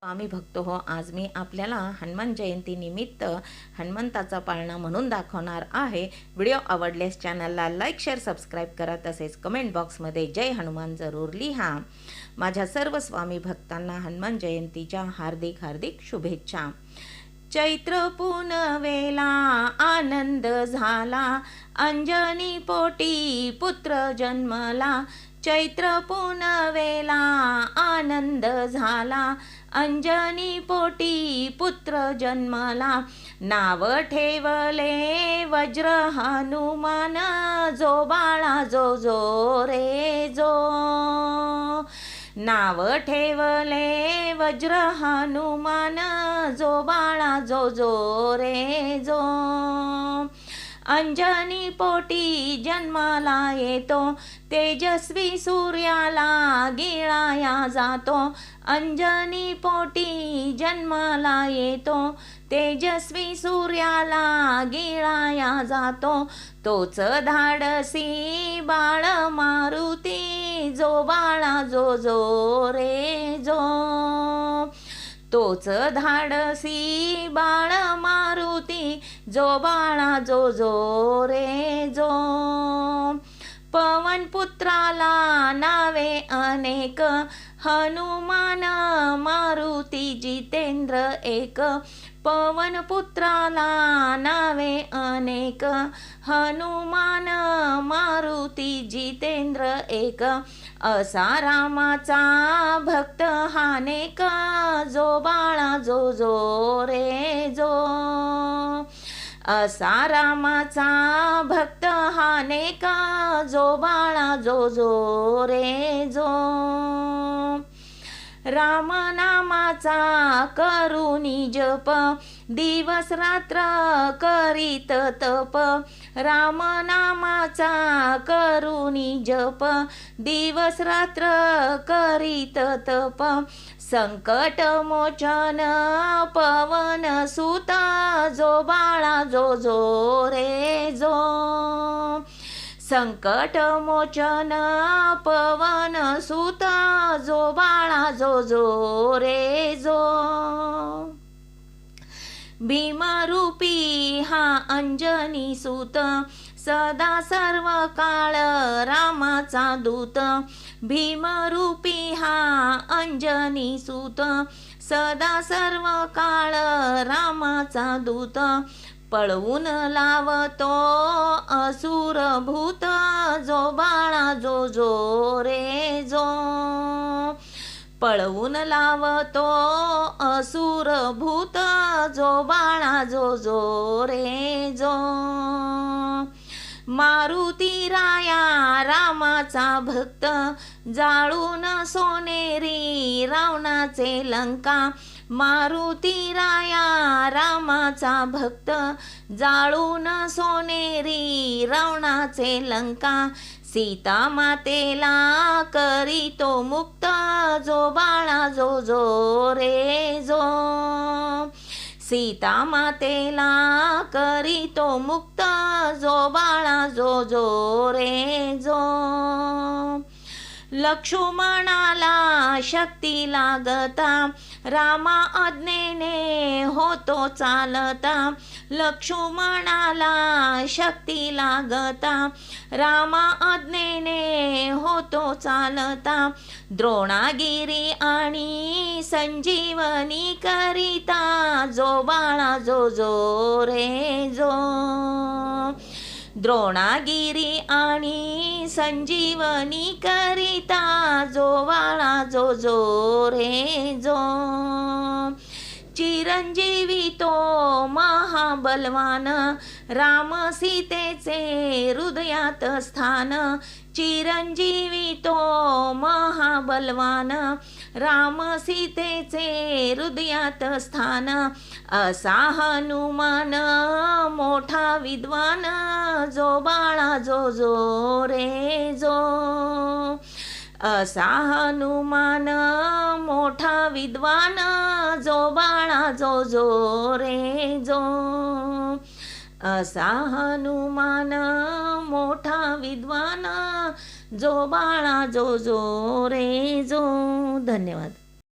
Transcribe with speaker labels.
Speaker 1: स्वामी भक्त हो, आज मी आपल्याला हनुमान जयंती निमित्त हनुमंताचा पाळणा म्हणून दाखवणार आहे। व्हिडिओ आवडल्यास चॅनलला लाईक शेअर सबस्क्राईब करा, तसेच कमेंट बॉक्समध्ये जय हनुमान जरूर लिहा। माझ्या सर्व स्वामी भक्तांना हनुमान जयंतीच्या हार्दिक हार्दिक शुभेच्छा। चैत्र पुनवेला आनंद झाला, अंजनी पोटी पुत्र जन्मला। चैत्र पुनवेला आनंद झाला, अंजनी पोटी पुत्र जन्मला। नाव ठेवले वज्र हनुमान, जो बाळा जो जो रे जो। नाव ठेवले वज्र हनुमान, जो बाळा जो जो रे जो। अंजनी पोटी जन्माला येतो, तेजस्वी सूर्याला गिळाया जातो। अंजनी पोटी जन्माला येतो, तेजस्वी सूर्याला गिळाया जातो। तोच धाडसी बाळ मारुती, जो बाळा जो जो रे जो। तोच धाडसी बाळ मारुती, जो बाळा जो जो रे जो। पवन पुत्राला नावे अनेक, हनुमान मारुती जितेंद्र एक। पवन पुत्राला नावे अनेक, हनुमान मारुती जितेंद्र एक। असा रामाचा भक्त हानेक, जो बाळा जो जो रे जो। असा रामाचा भक्त हानेक, जो बाळा जो जो रे जो। राम नामाचा करुणी जप, दिवस रात्र करीत तप। राम नामाचा करुणी जप, दिवस रात्र करीत तप। संकट मोचन पवन सुत, जो बाळा जो जो रे जो। संकट मोचन पवन सुत, जो बाळा जो जो रे जो। भीमरूपी हा अंजनी सूत, सदा सर्व काळ रामाचा दूत। भीमरूपी हा अंजनी सूत, सदा सर्व काळ रामाचा दूत। पळवून लावतो असुर भूत, जो बाळा जो जो रे जो। पळवून लावतो असुर भूत, जो बाळा जो जो रे जो। मारुती राया रामाचा भक्त, जाळून सोनेरी रावणाचे लंका। मारुती राया रामाचा भक्त, जाळून सोनेरी रावणाचे लंका। सीता मातेला करीतो मुक्त, जो बाळा जो जो रे जो। सीता मातेला करीतो मुक्त, जो बाळा जो जो रे जो। लक्ष्मणाला शक्ती लागता, रामा आज्ञेने होतो चालता। लक्ष्मणाला शक्ती लागता, रामा आज्ञेने होतो चालता। द्रोणागिरी आणि संजीवनी करिता, जो बाळा जो जो रे जो। द्रोणागिरी आणि संजीवनी करिता, जो बाळा जो जो रे जो। चिरंजीवी तो महाबलवान, राम सीतेचे हृदयात स्थान। चिरंजीवी तो महाबलवान, राम सीतेचे हृदयात स्थान। असा हनुमान मोठा विद्वान, जो बाळा जो जो रे जो। असा हनुमान मोठा विद्वान, जो बाळा जो जो रे जो। असा हनुमान मोठा विद्वान, जो बाळा जो जो रे जो। धन्यवाद।